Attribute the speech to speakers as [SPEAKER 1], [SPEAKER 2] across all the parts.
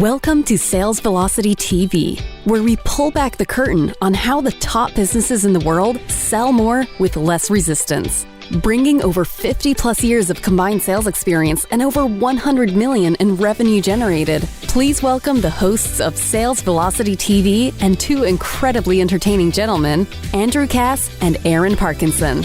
[SPEAKER 1] Welcome to Sales Velocity TV, where we pull back the curtain on how the top businesses in the world sell more with less resistance. Bringing over 50 plus years of combined sales experience and over 100 million in revenue generated, please welcome the hosts of Sales Velocity TV and two incredibly entertaining gentlemen, Andrew Cass and Aaron Parkinson.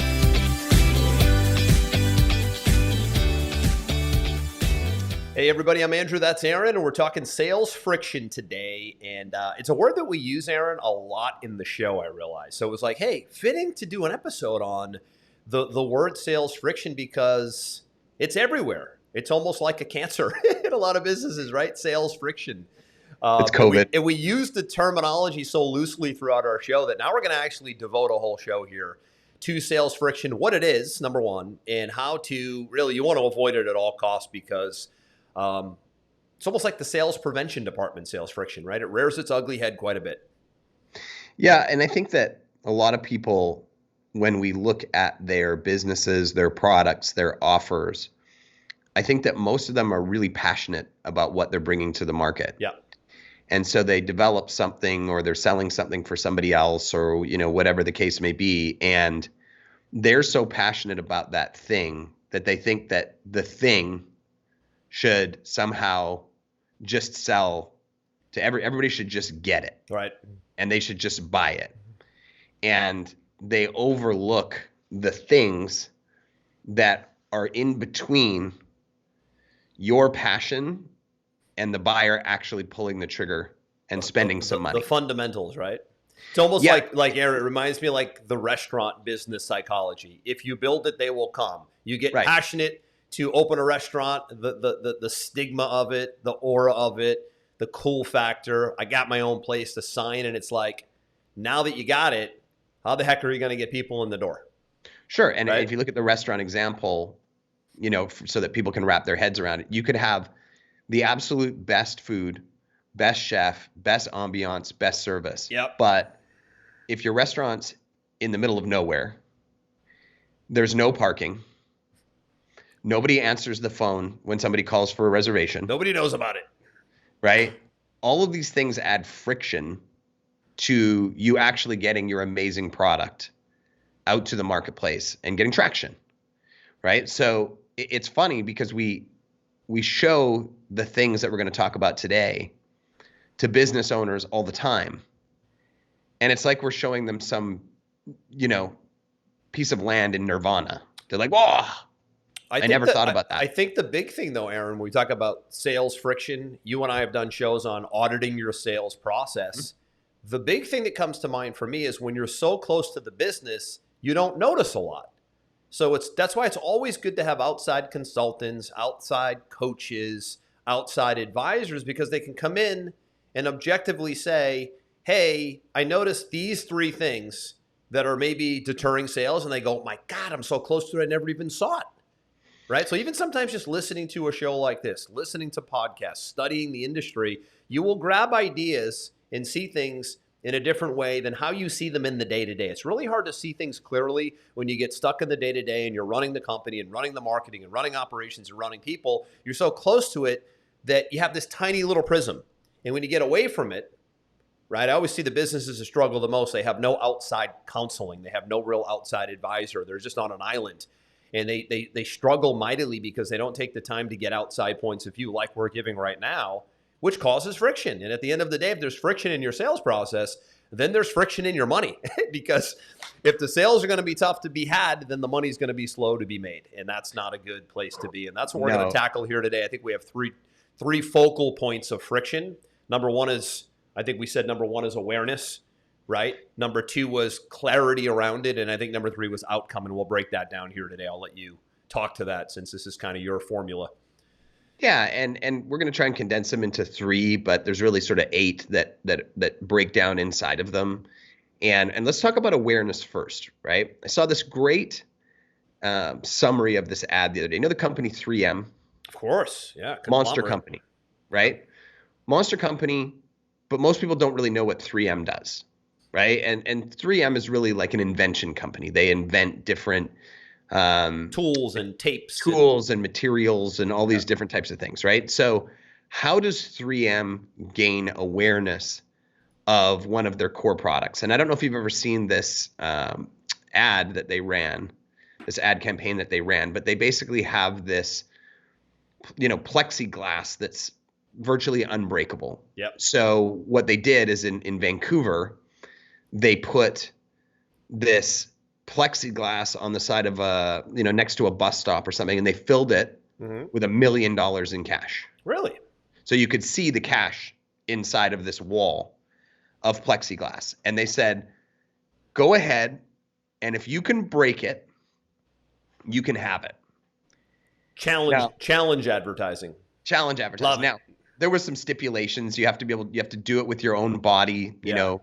[SPEAKER 2] Hey everybody, I'm Andrew, that's Aaron, and we're talking sales friction today. And it's a word that we use, Aaron, a lot in the show, I realize. So it was like, hey, fitting to do an episode on the word sales friction because it's everywhere. It's almost like a cancer in a lot of businesses, right? Sales friction.
[SPEAKER 3] It's COVID.
[SPEAKER 2] And we use the terminology so loosely throughout our show that now we're going to actually devote a whole show here to sales friction, what it is, number one, and how to really, you want to avoid it at all costs because it's almost like the sales prevention department, sales friction, right? It rears its ugly head quite a bit.
[SPEAKER 3] Yeah, and I think that a lot of people, when we look at their businesses, their products, their offers, I think that most of them are really passionate about what they're bringing to the market.
[SPEAKER 2] Yeah.
[SPEAKER 3] And so they develop something or they're selling something for somebody else or, whatever the case may be. And they're so passionate about that thing that they think that the thing should somehow just sell to everybody should just get it.
[SPEAKER 2] Right.
[SPEAKER 3] And they should just buy it. And they overlook the things that are in between your passion and the buyer actually pulling the trigger and spending some money.
[SPEAKER 2] The fundamentals, right? It's almost like Aaron, it reminds me like the restaurant business psychology. If you build it, they will come. You get passionate to open a restaurant, the stigma of it, the aura of it, the cool factor. I got my own place to sign, and it's like, now that you got it, how the heck are you going to get people in the door?
[SPEAKER 3] Sure, and if you look at the restaurant example, so that people can wrap their heads around it, you could have the absolute best food, best chef, best ambiance, best service.
[SPEAKER 2] Yep.
[SPEAKER 3] But if your restaurant's in the middle of nowhere, there's no parking, nobody answers the phone when somebody calls for a reservation.
[SPEAKER 2] Nobody knows about it.
[SPEAKER 3] Right? All of these things add friction to you actually getting your amazing product out to the marketplace and getting traction. Right? So it's funny because we show the things that we're going to talk about today to business owners all the time. And it's like we're showing them some, piece of land in Nirvana. They're like, whoa. I never thought about that.
[SPEAKER 2] I think the big thing, though, Aaron, when we talk about sales friction, you and I have done shows on auditing your sales process. Mm-hmm. The big thing that comes to mind for me is when you're so close to the business, you don't notice a lot. So that's why it's always good to have outside consultants, outside coaches, outside advisors, because they can come in and objectively say, hey, I noticed these three things that are maybe deterring sales. And they go, my God, I'm so close to it, I never even saw it. Right? So even sometimes just listening to a show like this, listening to podcasts, studying the industry, you will grab ideas and see things in a different way than how you see them in the day-to-day. It's really hard to see things clearly when you get stuck in the day-to-day and you're running the company and running the marketing and running operations and running people. You're so close to it that you have this tiny little prism. And when you get away from it, right, I always see the businesses that struggle the most. They have no outside counseling. They have no real outside advisor. They're just on an island. And they struggle mightily because they don't take the time to get outside points of view like we're giving right now, which causes friction. And at the end of the day, if there's friction in your sales process, then there's friction in your money. Because if the sales are going to be tough to be had, then the money's going to be slow to be made. And that's not a good place to be. And that's what we're going to tackle here today. I think we have three focal points of friction. Number one is awareness. Right? Number two was clarity around it. And I think number three was outcome. And we'll break that down here today. I'll let you talk to that since this is kind of your formula.
[SPEAKER 3] Yeah. And we're going to try and condense them into three, but there's really sort of 8 that break down inside of them. And let's talk about awareness first, right? I saw this great summary of this ad the other day. You know the company 3M?
[SPEAKER 2] Of course. Yeah.
[SPEAKER 3] Monster company, right? Monster company, but most people don't really know what 3M does. Right. And 3M is really like an invention company. They invent different
[SPEAKER 2] tools and tapes.
[SPEAKER 3] Tools and materials and all these different types of things. Right. So how does 3M gain awareness of one of their core products? And I don't know if you've ever seen this ad that they ran, this ad campaign that they ran, but they basically have this, plexiglass that's virtually unbreakable.
[SPEAKER 2] Yep.
[SPEAKER 3] So what they did is in Vancouver, they put this plexiglass on the side of next to a bus stop or something, and they filled it with $1 million in cash.
[SPEAKER 2] Really?
[SPEAKER 3] So you could see the cash inside of this wall of plexiglass. And they said, go ahead, and if you can break it, you can have it.
[SPEAKER 2] Challenge advertising.
[SPEAKER 3] Challenge advertising.
[SPEAKER 2] Love it.
[SPEAKER 3] Now, there were some stipulations. You have to do it with your own body, no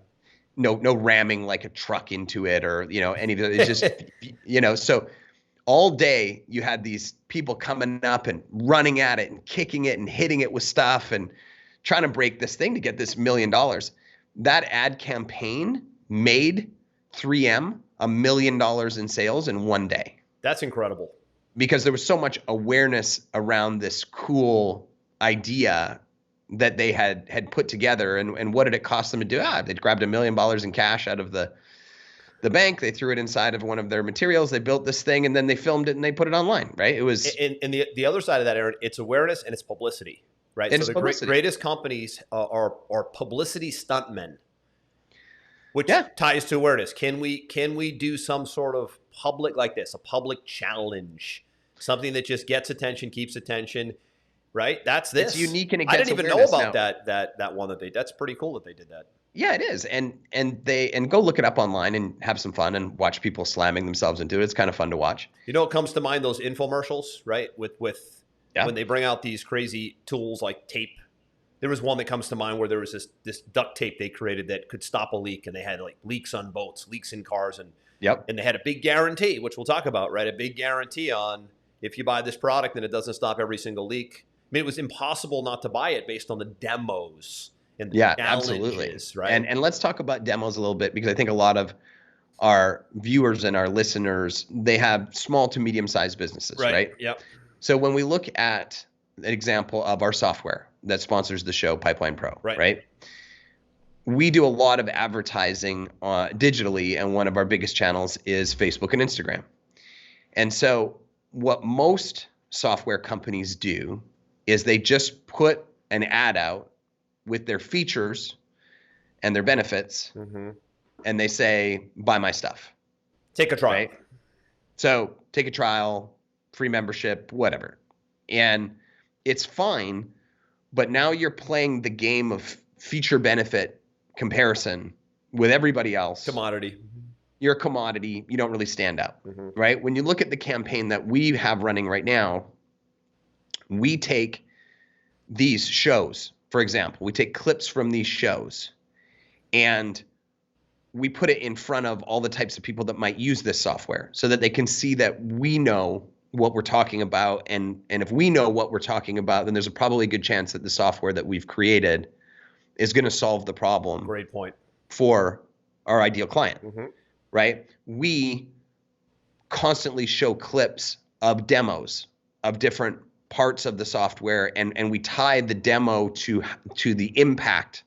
[SPEAKER 3] ramming like a truck into it or, any of it. It's just, so all day you had these people coming up and running at it and kicking it and hitting it with stuff and trying to break this thing to get this $1 million. That ad campaign made 3M $1 million in sales in one day.
[SPEAKER 2] That's incredible.
[SPEAKER 3] Because there was so much awareness around this cool idea that they had put together. And what did it cost them to do? They grabbed $1 million in cash out of the bank. They threw it inside of one of their materials. They built this thing, and then they filmed it and they put it online, right? It was.
[SPEAKER 2] And the other side of that, Aaron, it's awareness and it's publicity, right?
[SPEAKER 3] And
[SPEAKER 2] so the greatest companies are publicity stuntmen, which ties to awareness. Can we do some sort of public like this, a public challenge, something that just gets attention, keeps attention, right? That's this.
[SPEAKER 3] It's unique and it gets
[SPEAKER 2] I didn't even know about that one that they. That's pretty cool that they did that.
[SPEAKER 3] Yeah, it is. And go look it up online and have some fun and watch people slamming themselves into it. It's kind of fun to watch.
[SPEAKER 2] What comes to mind? Those infomercials, right? With when they bring out these crazy tools like tape. There was one that comes to mind where there was this duct tape they created that could stop a leak, and they had like leaks on boats, leaks in cars, and they had a big guarantee, which we'll talk about, right? A big guarantee on if you buy this product and it doesn't stop every single leak. I mean, it was impossible not to buy it based on the demos. And
[SPEAKER 3] absolutely.
[SPEAKER 2] Right?
[SPEAKER 3] And let's talk about demos a little bit, because I think a lot of our viewers and our listeners, they have small to medium-sized businesses, right?
[SPEAKER 2] Yep.
[SPEAKER 3] So when we look at an example of our software that sponsors the show, Pipeline Pro, right? We do a lot of advertising digitally, and one of our biggest channels is Facebook and Instagram. And so what most software companies do is they just put an ad out with their features and their benefits, and they say, buy my stuff.
[SPEAKER 2] Take a trial.
[SPEAKER 3] Right? So take a trial, free membership, whatever. And it's fine, but now you're playing the game of feature benefit comparison with everybody else.
[SPEAKER 2] Commodity.
[SPEAKER 3] You're a commodity. You don't really stand out, right? When you look at the campaign that we have running right now, we take these shows. For example, we take clips from these shows and we put it in front of all the types of people that might use this software so that they can see that we know what we're talking about. And if we know what we're talking about, then there's probably a good chance that the software that we've created is going to solve the problem.
[SPEAKER 2] Great point.
[SPEAKER 3] For our ideal client, right? We constantly show clips of demos of different parts of the software, and we tie the demo to the impact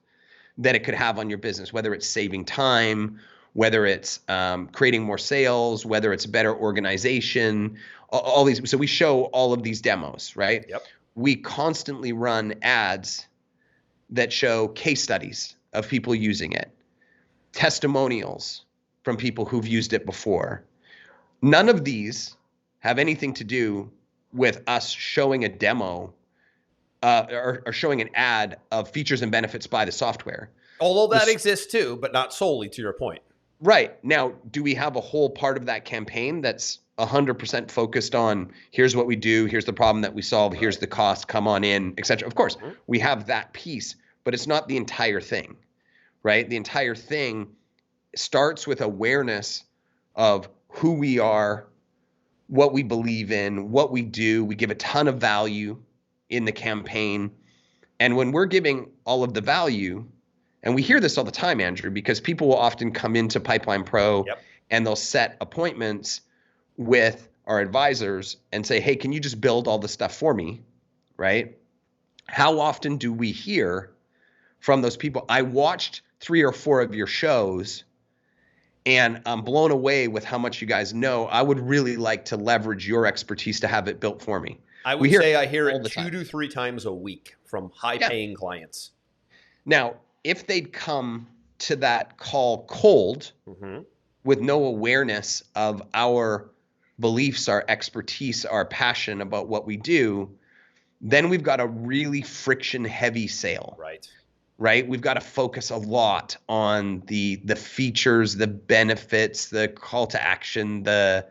[SPEAKER 3] that it could have on your business, whether it's saving time, whether it's creating more sales, whether it's better organization, all these. So we show all of these demos, right?
[SPEAKER 2] Yep.
[SPEAKER 3] We constantly run ads that show case studies of people using it, testimonials from people who've used it before. None of these have anything to do with us showing a demo or showing an ad of features and benefits by the software.
[SPEAKER 2] Although that exists too, but not solely, to your point.
[SPEAKER 3] Right. Now, do we have a whole part of that campaign that's 100% focused on here's what we do, here's the problem that we solve, here's the cost, come on in, etc.? Of course, we have that piece, but it's not the entire thing, right? The entire thing starts with awareness of who we are, what we believe in, what we do. We give a ton of value in the campaign. And when we're giving all of the value, and we hear this all the time, Andrew, because people will often come into Pipeline Pro and they'll set appointments with our advisors and say, hey, can you just build all the stuff for me, right? How often do we hear from those people? I watched 3 or 4 of your shows and I'm blown away with how much you guys know. I would really like to leverage your expertise to have it built for me.
[SPEAKER 2] I would say I hear
[SPEAKER 3] all
[SPEAKER 2] it
[SPEAKER 3] the
[SPEAKER 2] 2
[SPEAKER 3] time.
[SPEAKER 2] to 3 times a week from high-paying clients.
[SPEAKER 3] Now, if they'd come to that call cold with no awareness of our beliefs, our expertise, our passion about what we do, then we've got a really friction-heavy sale. Right? We've got to focus a lot on the features, the benefits, the call to action, the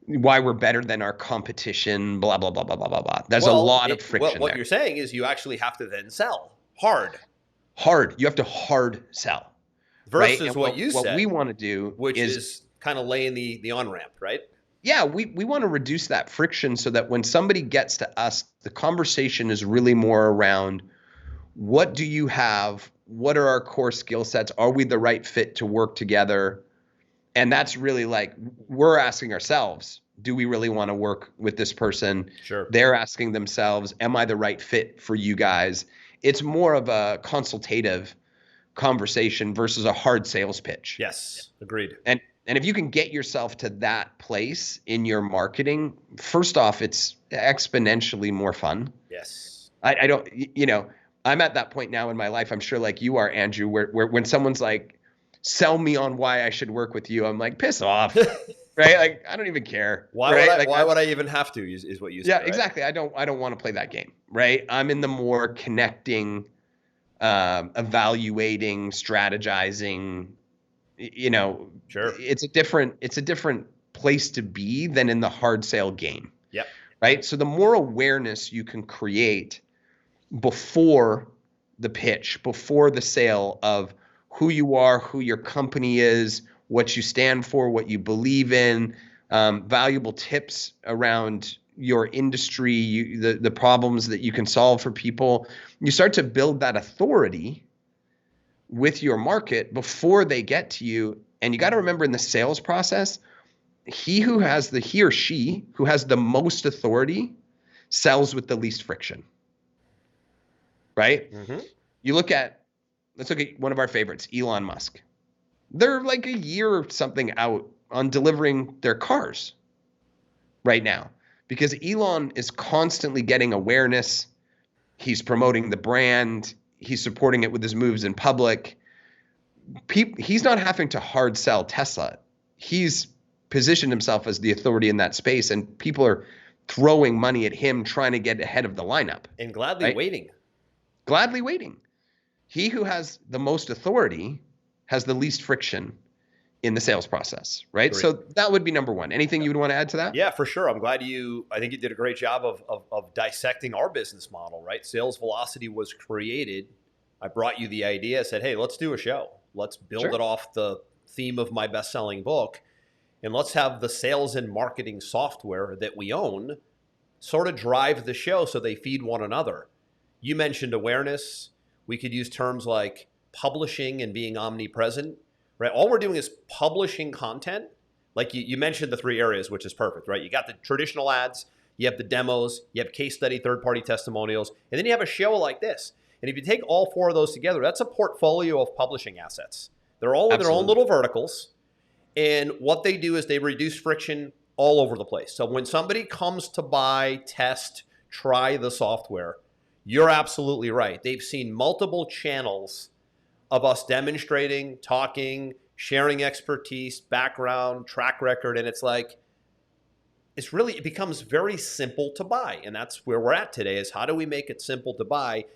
[SPEAKER 3] why we're better than our competition, blah, blah, blah, blah, blah, blah, blah. There's a lot of friction
[SPEAKER 2] what
[SPEAKER 3] there.
[SPEAKER 2] You're saying is you actually have to then sell hard.
[SPEAKER 3] You have to hard sell.
[SPEAKER 2] Versus
[SPEAKER 3] right?
[SPEAKER 2] what you said.
[SPEAKER 3] What we want to do
[SPEAKER 2] which is kind of laying the on-ramp, right?
[SPEAKER 3] Yeah, we want to reduce that friction so that when somebody gets to us, the conversation is really more around what do you have? What are our core skill sets? Are we the right fit to work together? And that's really like, we're asking ourselves, do we really want to work with this person?
[SPEAKER 2] Sure.
[SPEAKER 3] They're asking themselves, am I the right fit for you guys? It's more of a consultative conversation versus a hard sales pitch.
[SPEAKER 2] Yes, agreed.
[SPEAKER 3] And if you can get yourself to that place in your marketing, first off, it's exponentially more fun.
[SPEAKER 2] Yes.
[SPEAKER 3] I don't, I'm at that point now in my life, I'm sure like you are, Andrew, where when someone's like, sell me on why I should work with you, I'm like, piss off, right? Like, I don't even care.
[SPEAKER 2] Why would I even have to is what you said.
[SPEAKER 3] Yeah,
[SPEAKER 2] right?
[SPEAKER 3] exactly. I don't want to play that game, right? I'm in the more connecting, evaluating, strategizing,
[SPEAKER 2] Sure.
[SPEAKER 3] It's a different place to be than in the hard sale game.
[SPEAKER 2] Yep.
[SPEAKER 3] Right. So the more awareness you can create before the pitch, before the sale of who you are, who your company is, what you stand for, what you believe in, valuable tips around your industry, the problems that you can solve for people, you start to build that authority with your market before they get to you. And you got to remember in the sales process, he or she who has the most authority sells with the least friction. Right?
[SPEAKER 2] Mm-hmm.
[SPEAKER 3] Let's look at one of our favorites, Elon Musk. They're like a year or something out on delivering their cars right now because Elon is constantly getting awareness. He's promoting the brand. He's supporting it with his moves in public. He's not having to hard sell Tesla. He's positioned himself as the authority in that space, and people are throwing money at him trying to get ahead of the lineup.
[SPEAKER 2] And gladly waiting.
[SPEAKER 3] Gladly waiting. He who has the most authority has the least friction in the sales process, right?
[SPEAKER 2] Great.
[SPEAKER 3] So that would be number one. Anything you would want to add to that?
[SPEAKER 2] Yeah, for sure. I'm glad I think you did a great job of dissecting our business model, right? Sales Velocity was created. I brought you the idea, said, hey, let's do a show. Let's build it off the theme of my best-selling book. And let's have the sales and marketing software that we own sort of drive the show so they feed one another. You mentioned awareness. We could use terms like publishing and being omnipresent, right? All we're doing is publishing content. Like you mentioned the 3 areas, which is perfect, right? You got the traditional ads, you have the demos, you have case study, third-party testimonials, and then you have a show like this. And if you take all 4 of those together, that's a portfolio of publishing assets. They're all in their own little verticals. And what they do is they reduce friction all over the place. So when somebody comes to buy, test, try the software, you're absolutely right. They've seen multiple channels of us demonstrating, talking, sharing expertise, background, track record. And it's like, it becomes very simple to buy. And that's where we're at today is how do we make it simple to buy?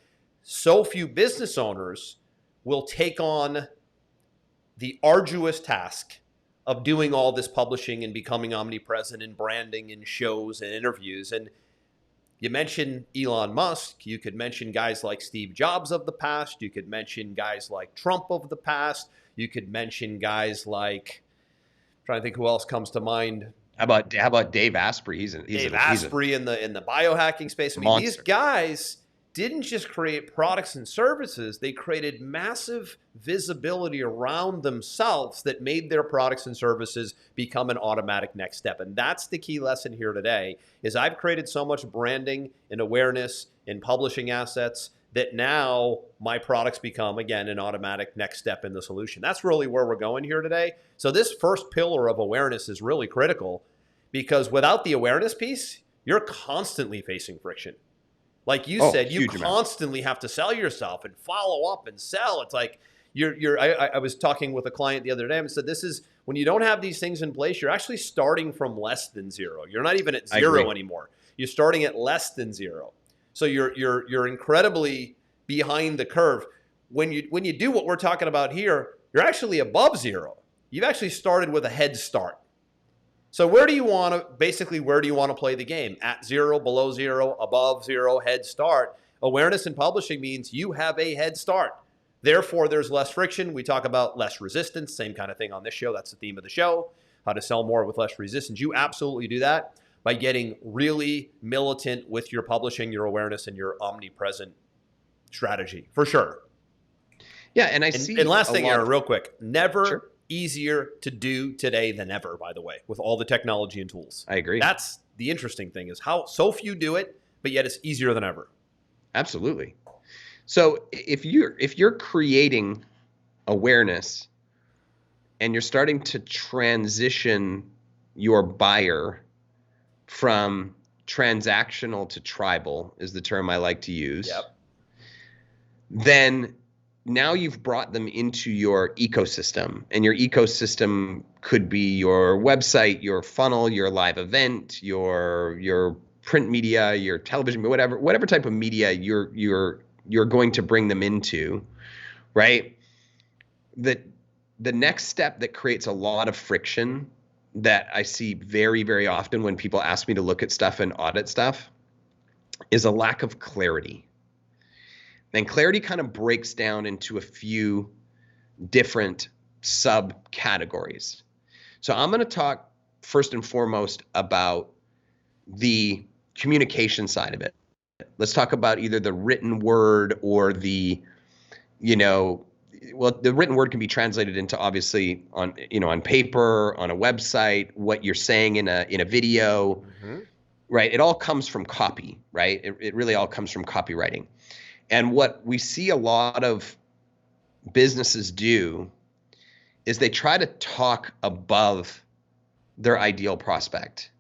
[SPEAKER 2] So few business owners will take on the arduous task of doing all this publishing and becoming omnipresent and branding and shows and interviews. And you mentioned Elon Musk. You could mention guys like Steve Jobs of the past. You could mention guys like Trump of the past. You could mention guys like, I'm trying to think who else comes to mind.
[SPEAKER 3] How about Dave Asprey? He's
[SPEAKER 2] Dave Asprey in the biohacking space. I mean,
[SPEAKER 3] monster.
[SPEAKER 2] These guys, didn't just create products and services, they created massive visibility around themselves that made their products and services become an automatic next step. And that's the key lesson here today, is I've created so much branding and awareness in publishing assets that now my products become, again, an automatic next step in the solution. That's really where we're going here today. So this first pillar of awareness is really critical, because without the awareness piece, you're constantly facing friction. Like you said, you constantly have to sell yourself and follow up and sell. It's like I was talking with a client the other day and said, this is when you don't have these things in place, you're actually starting from less than zero. You're not even at zero anymore. You're starting at less than zero. So you're incredibly behind the curve. When you do what we're talking about here, you're actually above zero. You've actually started with a head start. So where do you want to play the game? At zero, below zero, above zero, head start. Awareness in publishing means you have a head start. Therefore, there's less friction. We talk about less resistance, same kind of thing on this show. That's the theme of the show, how to sell more with less resistance. You absolutely do that by getting really militant with your publishing, your awareness, and your omnipresent strategy, for sure.
[SPEAKER 3] Yeah, and
[SPEAKER 2] last thing, Aaron, real quick, never easier to do today than ever, by the way, with all the technology and tools.
[SPEAKER 3] I agree.
[SPEAKER 2] That's the interesting thing, is how so few do it, but yet it's easier than ever.
[SPEAKER 3] Absolutely. So if you're creating awareness and you're starting to transition your buyer from transactional to tribal, is the term I like to use.
[SPEAKER 2] Yep.
[SPEAKER 3] Then now you've brought them into your ecosystem, and your ecosystem could be your website, your funnel, your live event, your print media, your television, whatever type of media you're going to bring them into, right? The next step that creates a lot of friction that I see very, very often when people ask me to look at stuff and audit stuff is a lack of clarity. And clarity kind of breaks down into a few different subcategories. So I'm going to talk first and foremost about the communication side of it. Let's talk about either the written word or the written word can be translated into, obviously, on paper, on a website, what you're saying in a video, right? It all comes from copy, right? It really all comes from copywriting. And what we see a lot of businesses do is they try to talk above their ideal prospect.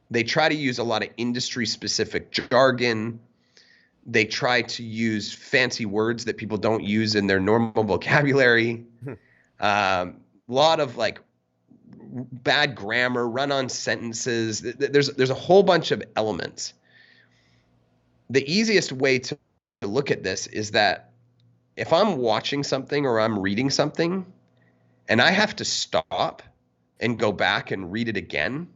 [SPEAKER 3] They try to use a lot of industry-specific jargon. They try to use fancy words that people don't use in their normal vocabulary. A lot of bad grammar, run-on sentences. There's a whole bunch of elements. The easiest way to look at this is that if I'm watching something or I'm reading something and I have to stop and go back and read it again,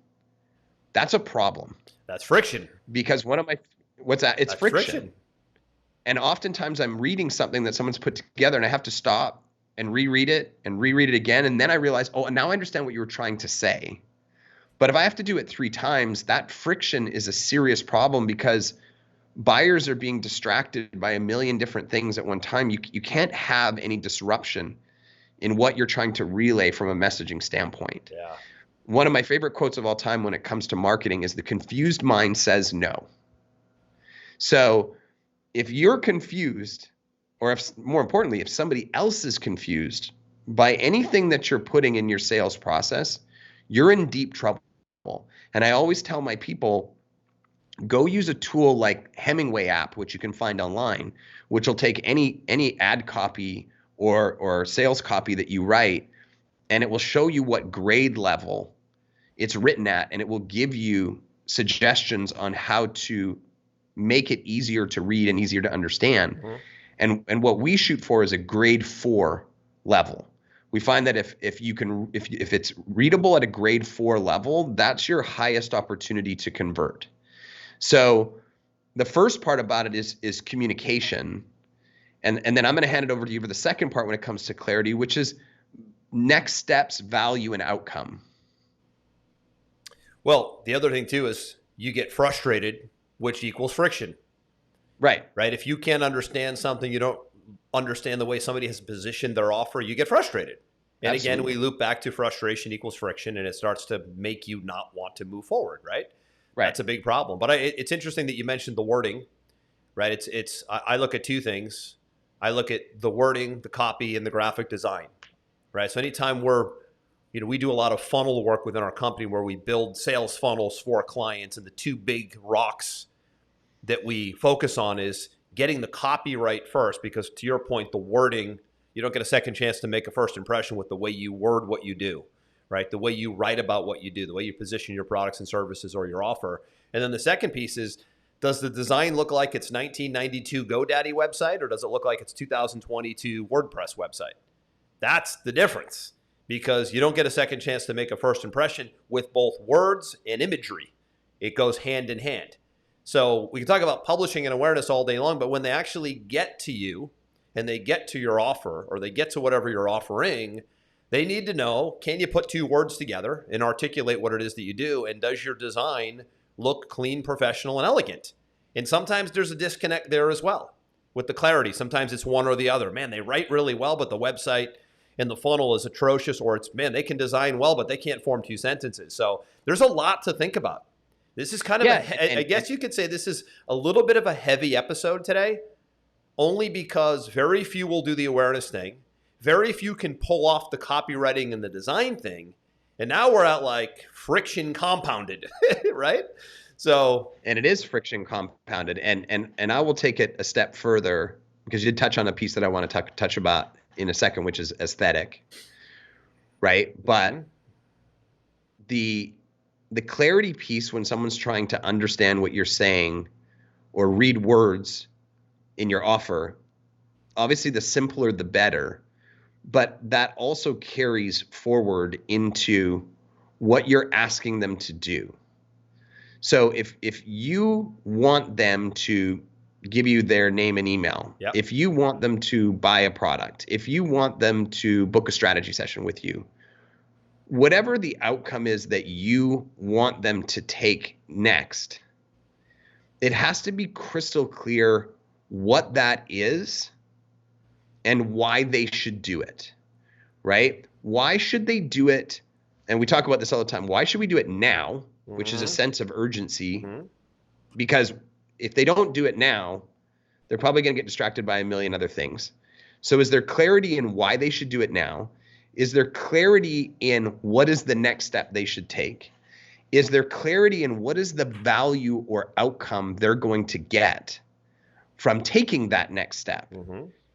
[SPEAKER 3] that's a problem.
[SPEAKER 2] That's friction.
[SPEAKER 3] Because it's friction. And oftentimes I'm reading something that someone's put together and I have to stop and reread it again. And then I realize, now I understand what you were trying to say. But if I have to do it 3 times, that friction is a serious problem, because buyers are being distracted by a million different things at one time. You can't have any disruption in what you're trying to relay from a messaging standpoint.
[SPEAKER 2] Yeah.
[SPEAKER 3] One of my favorite quotes of all time when it comes to marketing is, "The confused mind says no." So if you're confused, or more importantly, if somebody else is confused by anything that you're putting in your sales process, you're in deep trouble. And I always tell my people, go use a tool like Hemingway app, which you can find online, which will take any ad copy or sales copy that you write, and it will show you what grade level it's written at, and it will give you suggestions on how to make it easier to read and easier to understand. And what we shoot for is a grade 4 level. We find that if it's readable at a grade 4 level, that's your highest opportunity to convert. So the first part about it is communication. And then I'm going to hand it over to you for the second part when it comes to clarity, which is next steps, value, and outcome.
[SPEAKER 2] Well, the other thing too is you get frustrated, which equals friction.
[SPEAKER 3] Right.
[SPEAKER 2] right? If you can't understand something, you don't understand the way somebody has positioned their offer, you get frustrated. And
[SPEAKER 3] Absolutely.
[SPEAKER 2] again, we loop back to frustration equals friction, and it starts to make you not want to move forward, right?
[SPEAKER 3] Right.
[SPEAKER 2] That's a big problem. But it's interesting that you mentioned the wording, right? I look at two things. I look at the wording, the copy, and the graphic design, right? So anytime we do a lot of funnel work within our company where we build sales funnels for our clients, and the two big rocks that we focus on is getting the copy right first, because to your point, the wording, you don't get a second chance to make a first impression with the way you word what you do, right? The way you write about what you do, the way you position your products and services or your offer. And then the second piece is, does the design look like it's 1992 GoDaddy website, or does it look like it's 2022 WordPress website? That's the difference, because you don't get a second chance to make a first impression with both words and imagery. It goes hand in hand. So we can talk about publishing and awareness all day long, but when they actually get to you and they get to your offer, or they get to whatever you're offering, they need to know, can you put two words together and articulate what it is that you do? And does your design look clean, professional, and elegant? And sometimes there's a disconnect there as well with the clarity. Sometimes it's one or the other. Man, they write really well, but the website and the funnel is atrocious. Or it's, man, they can design well, but they can't form two sentences. So there's a lot to think about. This is kind of, I guess you could say this is a little bit of a heavy episode today, only because very few will do the awareness thing. Very few can pull off the copywriting and the design thing. And now we're at like friction compounded, right? So,
[SPEAKER 3] and it is friction compounded. And I will take it a step further, because you did touch on a piece that I want to touch about in a second, which is aesthetic, right? But the clarity piece, when someone's trying to understand what you're saying or read words in your offer, obviously the simpler the better, but that also carries forward into what you're asking them to do. So if you want them to give you their name and email,
[SPEAKER 2] yep.
[SPEAKER 3] If you want them to buy a product, if you want them to book a strategy session with you, whatever the outcome is that you want them to take next, it has to be crystal clear what that is and why they should do it, right? Why should they do it? And we talk about this all the time. Why should we do it now, which is a sense of urgency? Because if they don't do it now, they're probably going to get distracted by a million other things. So is there clarity in why they should do it now? Is there clarity in what is the next step they should take? Is there clarity in what is the value or outcome they're going to get from taking that next step?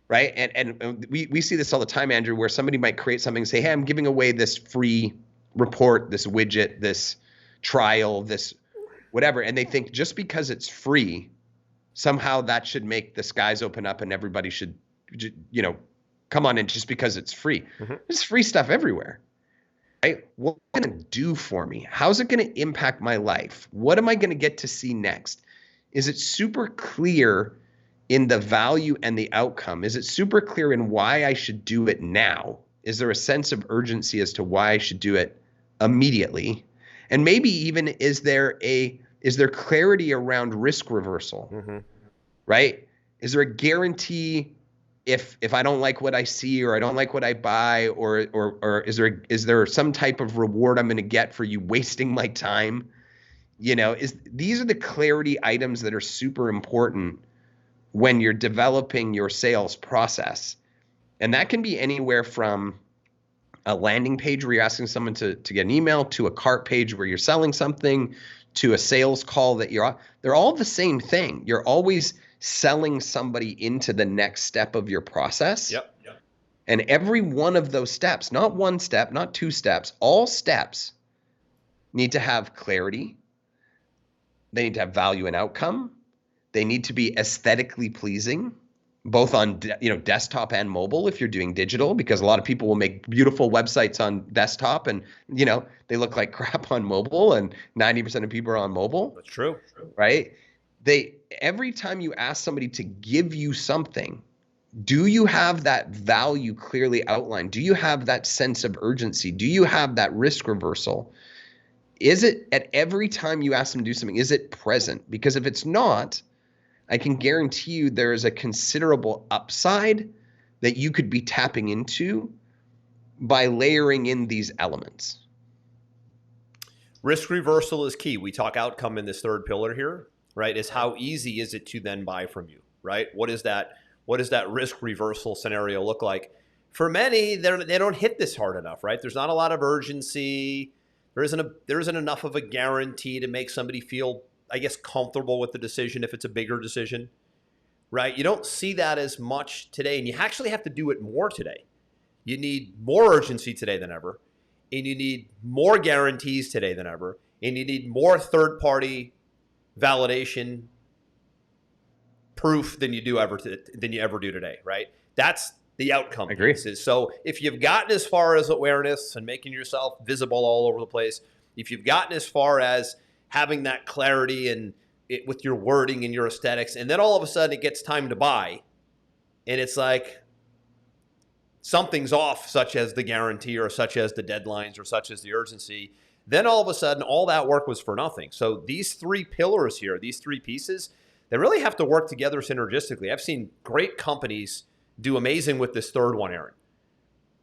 [SPEAKER 3] Right? And we see this all the time, Andrew, where somebody might create something and say, hey, I'm giving away this free report, this widget, this trial, this whatever. And they think just because it's free, somehow that should make the skies open up and everybody should, come on in just because it's free. There's free stuff everywhere. Right? What's it going to do for me? How's it going to impact my life? What am I going to get to see next? Is it super clear in the value and the outcome? Is it super clear in why I should do it now? Is there a sense of urgency as to why I should do it immediately? And maybe even is there clarity around risk reversal? Right? Is there a guarantee if I don't like what I see, or I don't like what I buy, or is there some type of reward I'm going to get for you wasting my time? These are the clarity items that are super important when you're developing your sales process. And that can be anywhere from a landing page where you're asking someone to get an email, to a cart page where you're selling something, to a sales call that they're all the same thing. You're always selling somebody into the next step of your process.
[SPEAKER 2] Yep.
[SPEAKER 3] And every one of those steps, not one step, not two steps, all steps need to have clarity. They need to have value and outcome. They need to be aesthetically pleasing, both on desktop and mobile if you're doing digital, because a lot of people will make beautiful websites on desktop and they look like crap on mobile, and 90% of people are on mobile.
[SPEAKER 2] That's true.
[SPEAKER 3] Right? Every time you ask somebody to give you something, do you have that value clearly outlined? Do you have that sense of urgency? Do you have that risk reversal? Is it at every time you ask them to do something, is it present? Because if it's not, I can guarantee you there is a considerable upside that you could be tapping into by layering in these elements.
[SPEAKER 2] Risk reversal is key. We talk outcome in this third pillar here, right? Is how easy is it to then buy from you, right? What does that risk reversal scenario look like? For many, they don't hit this hard enough, right? There's not a lot of urgency. There isn't enough of a guarantee to make somebody feel, I guess, comfortable with the decision if it's a bigger decision, right? You don't see that as much today, and you actually have to do it more today. You need more urgency today than ever, and you need more guarantees today than ever, and you need more third-party validation proof than you ever do today, right? That's the outcome.
[SPEAKER 3] I agree.
[SPEAKER 2] Pieces. So if you've gotten as far as awareness and making yourself visible all over the place, if you've gotten as far as having that clarity and with your wording and your aesthetics, and then all of a sudden it gets time to buy, and it's like something's off, such as the guarantee or such as the deadlines or such as the urgency, then all of a sudden all that work was for nothing. So these three pillars here, these three pieces, they really have to work together synergistically. I've seen great companies do amazing with this third one, Aaron.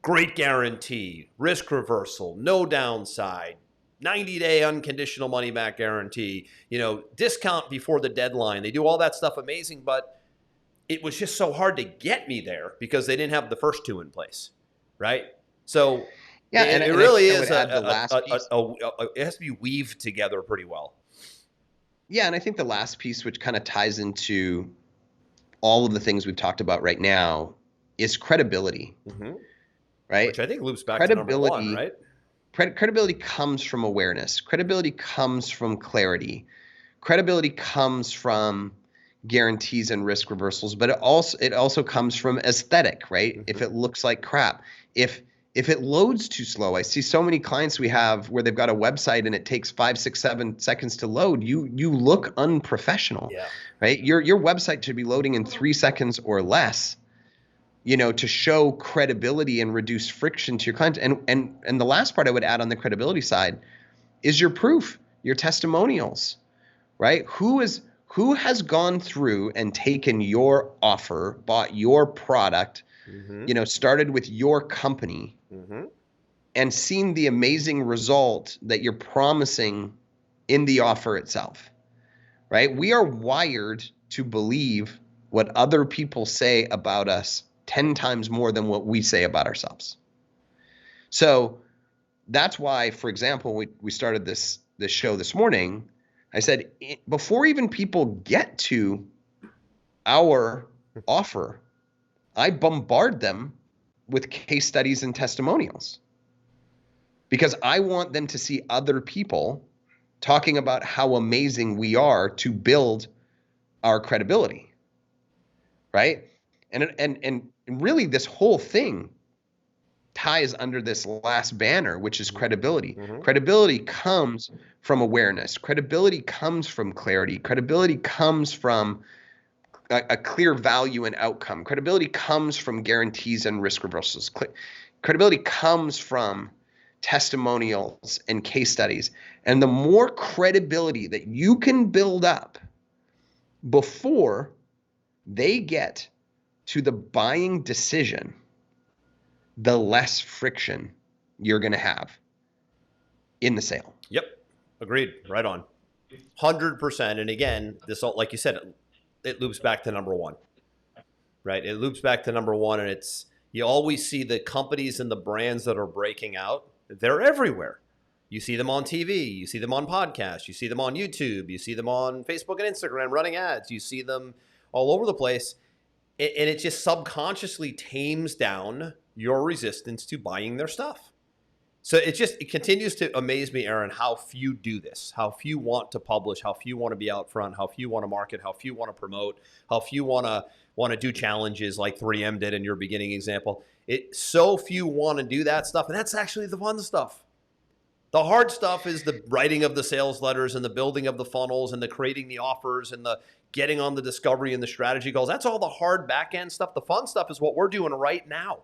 [SPEAKER 2] Great guarantee, risk reversal, no downside, 90-day unconditional money back guarantee, discount before the deadline. They do all that stuff amazing, but it was just so hard to get me there because they didn't have the first two in place, right? So yeah, it really is it has to be weaved together pretty well.
[SPEAKER 3] Yeah, and I think the last piece, which kind of ties into all of the things we've talked about right now, is credibility, right?
[SPEAKER 2] Which I think loops back to number one, right?
[SPEAKER 3] Credibility comes from awareness. Credibility comes from clarity. Credibility comes from guarantees and risk reversals, but it also comes from aesthetic, right? If it looks like crap, if it loads too slow. I see so many clients we have where they've got a website and it takes 5, 6, 7 seconds to load. You look unprofessional, right? Your website should be loading in 3 seconds or less, to show credibility and reduce friction to your client. And the last part I would add on the credibility side is your proof, your testimonials, right? Who has gone through and taken your offer, bought your product, started with your company, and seen the amazing result that you're promising in the offer itself, right? We are wired to believe what other people say about us 10 times more than what we say about ourselves. So that's why, for example, we started this show this morning. I said, before even people get to our offer, I bombard them with case studies and testimonials because I want them to see other people talking about how amazing we are to build our credibility, right? And really this whole thing ties under this last banner, which is credibility. Credibility comes from awareness. Credibility comes from clarity. Credibility comes from a clear value and outcome. Credibility comes from guarantees and risk reversals. Credibility comes from testimonials and case studies. And the more credibility that you can build up before they get to the buying decision, the less friction you're going to have in the sale.
[SPEAKER 2] Yep. Agreed. Right on. 100%. And again, this, like you said, it loops back to number one, right? It loops back to number one. And you always see the companies and the brands that are breaking out. They're everywhere. You see them on TV. You see them on podcasts. You see them on YouTube. You see them on Facebook and Instagram running ads. You see them all over the place. And it just subconsciously tames down your resistance to buying their stuff. So it continues to amaze me, Aaron, how few do this, how few want to publish, how few want to be out front, how few want to market, how few want to promote, how few want to do challenges like 3M did in your beginning example. So few want to do that stuff, and that's actually the fun stuff. The hard stuff is the writing of the sales letters and the building of the funnels and the creating the offers and the getting on the discovery and the strategy calls. That's all the hard back end stuff. The fun stuff is what we're doing right now.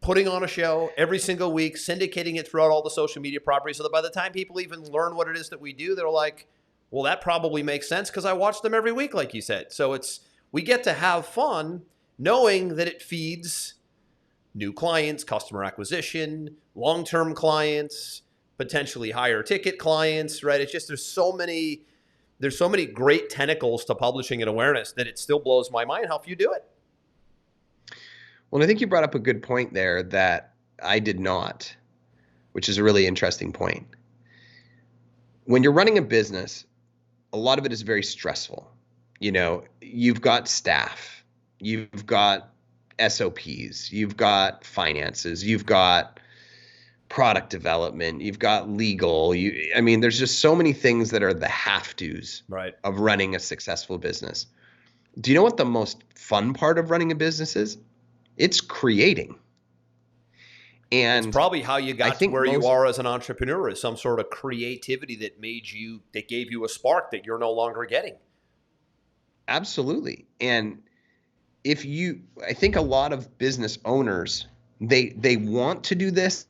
[SPEAKER 2] Putting on a show every single week, syndicating it throughout all the social media properties so that by the time people even learn what it is that we do, they're like, Well, that probably makes sense because I watch them every week, like you said. So we get to have fun knowing that it feeds new clients, customer acquisition, long-term clients, potentially higher ticket clients, right? It's just there's so many great tentacles to publishing and awareness that it still blows my mind how few do it.
[SPEAKER 3] Well, I think you brought up a good point there that I did not, which is a really interesting point. When you're running a business, a lot of it is very stressful. You know, you've got staff, you've got SOPs, you've got finances, you've got product development, you've got legal. I mean, there's just so many things that are the have-tos of running a successful business. Do you know what the most fun part of running a business is? It's creating. And
[SPEAKER 2] it's probably how you got to where you are as an entrepreneur, is some sort of creativity that gave you a spark that you're no longer getting.
[SPEAKER 3] Absolutely. And I think a lot of business owners, they want to do this,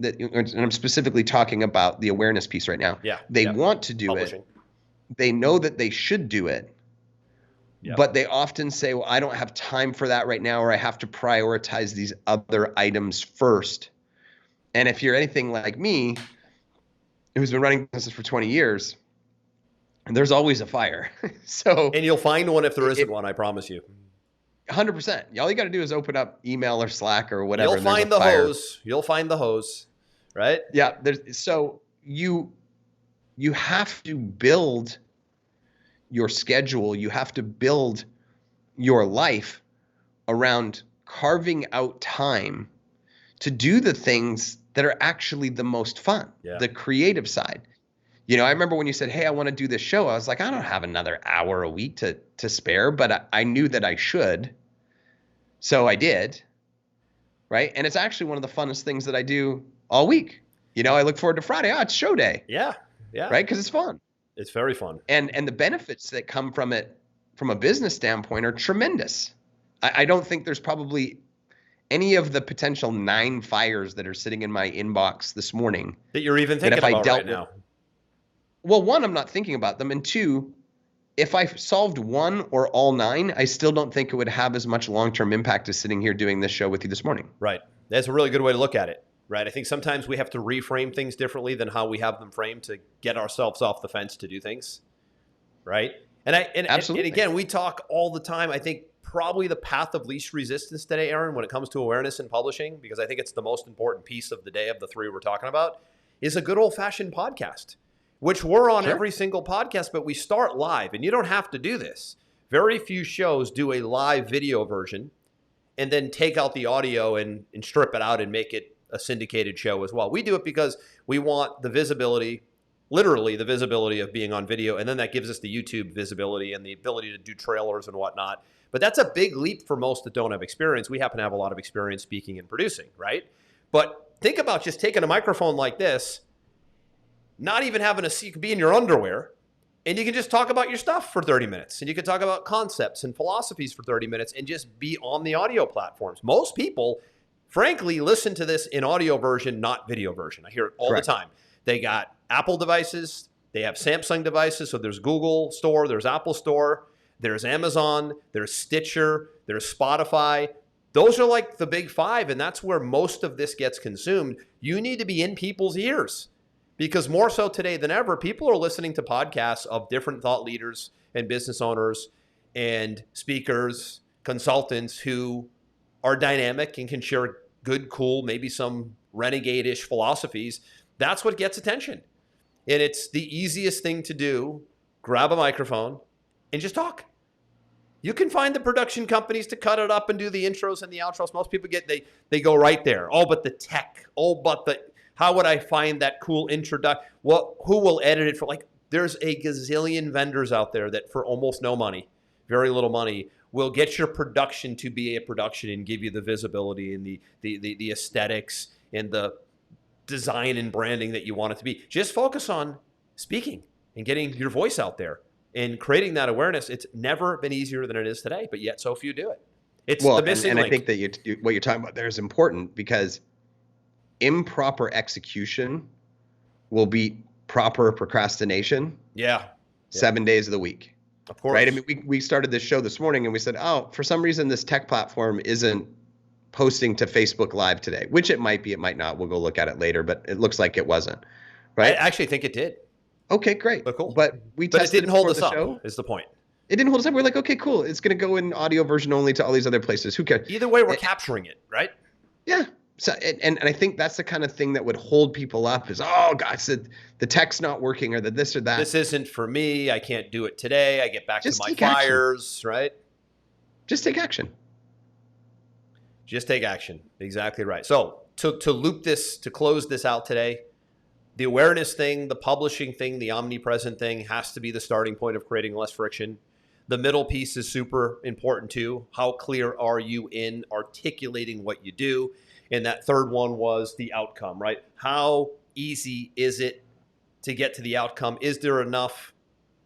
[SPEAKER 3] and I'm specifically talking about the awareness piece right now.
[SPEAKER 2] Yeah.
[SPEAKER 3] They want to do it. They know that they should do it. Yep. But they often say, well, I don't have time for that right now, or I have to prioritize these other items first. And if you're anything like me, who's been running business for 20 years, there's always a fire.
[SPEAKER 2] And you'll find one if there isn't one, I promise you.
[SPEAKER 3] 100%. All you got to do is open up email or Slack or whatever.
[SPEAKER 2] You'll find the hose. You'll find the hose, right?
[SPEAKER 3] Yeah. So you have to build your schedule. You have to build your life around carving out time to do the things that are actually the most fun, the creative side. You know, I remember when you said, hey, I want to do this show. I was like, I don't have another hour a week to spare, but I knew that I should. So I did. Right. And it's actually one of the funnest things that I do all week. You know, I look forward to Friday. Oh, it's show day.
[SPEAKER 2] Yeah. Yeah.
[SPEAKER 3] Right. Because it's fun.
[SPEAKER 2] It's very fun.
[SPEAKER 3] And the benefits that come from it from a business standpoint are tremendous. I don't think there's probably any of the potential 9 fires that are sitting in my inbox this morning
[SPEAKER 2] that you're even thinking about right now.
[SPEAKER 3] Well, 1, I'm not thinking about them. And 2, if I solved 1 or all 9, I still don't think it would have as much long-term impact as sitting here doing this show with you this morning.
[SPEAKER 2] Right. That's a really good way to look at it. Right. I think sometimes we have to reframe things differently than how we have them framed to get ourselves off the fence to do things. Right.
[SPEAKER 3] Absolutely.
[SPEAKER 2] And again, we talk all the time. I think probably the path of least resistance today, Aaron, when it comes to awareness in publishing, because I think it's the most important piece of the day of the 3 we're talking about, is a good old fashioned podcast, which we're on every single podcast, but we start live, and you don't have to do this. Very few shows do a live video version and then take out the audio and strip it out and make it a syndicated show as well. We do it because we want the visibility, literally the visibility of being on video, and then that gives us the YouTube visibility and the ability to do trailers and whatnot. But that's a big leap for most that don't have experience. We happen to have a lot of experience speaking and producing, right? But think about just taking a microphone like this, not even having you could be in your underwear, and you can just talk about your stuff for 30 minutes. And you can talk about concepts and philosophies for 30 minutes and just be on the audio platforms. Most people, frankly, listen to this in audio version, not video version. I hear it all the time. They got Apple devices. They have Samsung devices. So there's Google Store, there's Apple Store, there's Amazon, there's Stitcher, there's Spotify. Those are like the big 5, and that's where most of this gets consumed. You need to be in people's ears, because more so today than ever, people are listening to podcasts of different thought leaders and business owners and speakers, consultants who are dynamic and can share good, cool, maybe some renegade-ish philosophies. That's what gets attention. And it's the easiest thing to do. Grab a microphone and just talk. You can find the production companies to cut it up and do the intros and the outros. Most people they go right there. Oh, but the tech. Oh, but how would I find that cool introduction? Well, who will edit it for? Like, there's a gazillion vendors out there that for almost no money, very little money, will get your production to be a production and give you the visibility and the aesthetics and the design and branding that you want it to be. Just focus on speaking and getting your voice out there and creating that awareness. It's never been easier than it is today, but yet so few do it. It's the missing link.
[SPEAKER 3] I think that what you're talking about there is important, because improper execution will beat proper procrastination.
[SPEAKER 2] Yeah.
[SPEAKER 3] 7 days of the week.
[SPEAKER 2] Of course.
[SPEAKER 3] Right? I mean, we started this show this morning and we said, oh, for some reason, this tech platform isn't posting to Facebook Live today, which it might be, it might not. We'll go look at it later, but it looks like it wasn't. Right?
[SPEAKER 2] I actually think it did.
[SPEAKER 3] Okay, great.
[SPEAKER 2] But cool.
[SPEAKER 3] But we
[SPEAKER 2] But it
[SPEAKER 3] tested
[SPEAKER 2] didn't hold us
[SPEAKER 3] the
[SPEAKER 2] up,
[SPEAKER 3] show.
[SPEAKER 2] is the point.
[SPEAKER 3] It didn't hold us up. We're like, okay, cool. It's going to go in audio version only to all these other places. Who cares?
[SPEAKER 2] Either way, we're capturing it, right?
[SPEAKER 3] Yeah. So, and I think that's the kind of thing that would hold people up is, oh, gosh, the tech's not working or the this or that.
[SPEAKER 2] This isn't for me. I can't do it today. I get back
[SPEAKER 3] Just
[SPEAKER 2] to my
[SPEAKER 3] take action.
[SPEAKER 2] fires, right?
[SPEAKER 3] Just take action.
[SPEAKER 2] Just take action. Exactly right. So to loop this, to close this out today, the awareness thing, the publishing thing, the omnipresent thing has to be the starting point of creating less friction. The middle piece is super important too. How clear are you in articulating what you do? And that third one was the outcome, right? How easy is it to get to the outcome? Is there enough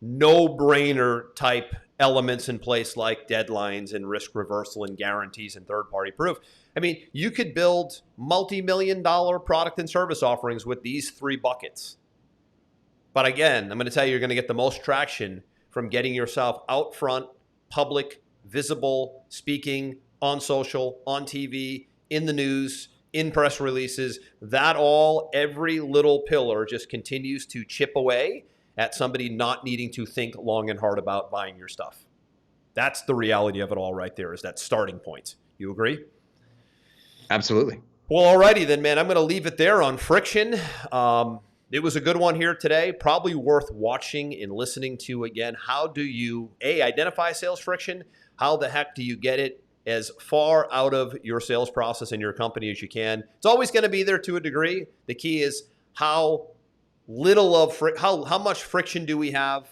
[SPEAKER 2] no-brainer type elements in place like deadlines and risk reversal and guarantees and third-party proof? I mean, you could build multi-million-dollar product and service offerings with these three buckets. But again, I'm going to tell you, you're going to get the most traction from getting yourself out front, public, visible, speaking on social, on TV, in the news, in press releases. That all, every little pillar just continues to chip away at somebody not needing to think long and hard about buying your stuff. That's the reality of it all right there, is that starting point. You agree?
[SPEAKER 3] Absolutely.
[SPEAKER 2] Well, alrighty then, man. I'm going to leave it there on friction. It was a good one here today. Probably worth watching and listening to again. How do you, identify sales friction? How the heck do you get it as far out of your sales process in your company as you can? It's always going to be there to a degree. The key is how little of how much friction do we have?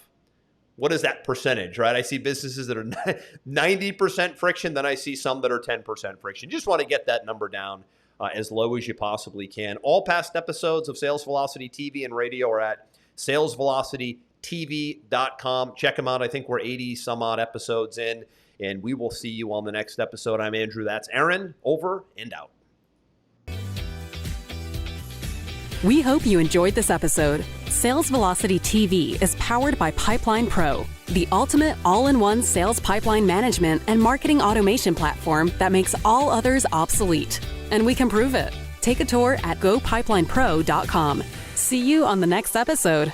[SPEAKER 2] What is that percentage, right? I see businesses that are 90% friction, then I see some that are 10% friction. You just want to get that number down as low as you possibly can. All past episodes of Sales Velocity TV and radio are at salesvelocitytv.com. Check them out. I think we're 80 some odd episodes in, and we will see you on the next episode. I'm Andrew. That's Aaron. Over and out.
[SPEAKER 1] We hope you enjoyed this episode. Sales Velocity TV is powered by Pipeline Pro, the ultimate all-in-one sales pipeline management and marketing automation platform that makes all others obsolete. And we can prove it. Take a tour at gopipelinepro.com. See you on the next episode.